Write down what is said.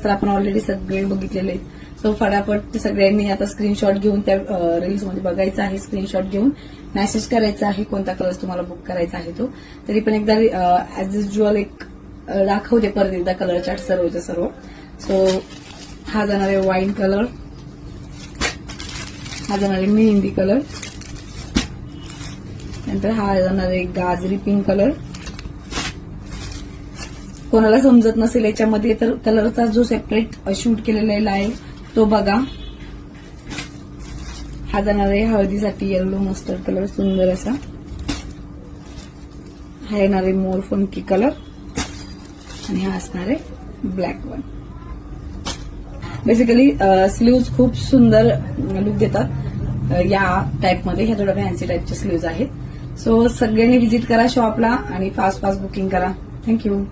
तर आपण ऑलरेडी सगळे बघितलेले आहेत. सो फटाफट सगळ्यांनी आता स्क्रीनशॉट घेऊन त्या रील्समध्ये बघायचं आहे, स्क्रीनशॉट घेऊन मेसेज करायचा आहे कोणता कलर तुम्हाला बुक करायचा आहे तो. तरी पण एकदा ऍज युज्युअल एक दाखवते परत एकदा कलर चार्ट सर्वच्या सर्व. सो हा जाणार आहे वाईन कलर, हा जाणार आहे मेहंदी कलर, नंतर हा जाणार आहे गाजरी पिंक कलर. कोणाला समजत नसेल याच्यामध्ये तर कलरचा जो सेपरेट शूट केलेला आहे तो बघा. हा जाणार आहे हळदीसाठी येलो मस्टर्ड कलर, सुंदर असा. हा येणार आहे मोर फंकी कलर आणि हा असणार आहे ब्लॅक वन. बेसिकली स्लीव्ज खूप सुंदर लुक देतात या टाइपमध्ये. ह्या थोड्या फॅन्सी टाइपच्या स्लीव्ज आहेत. सो सगळ्यांनी व्हिजिट करा शॉपला आणि फास्ट बुकिंग करा. थँक्यू.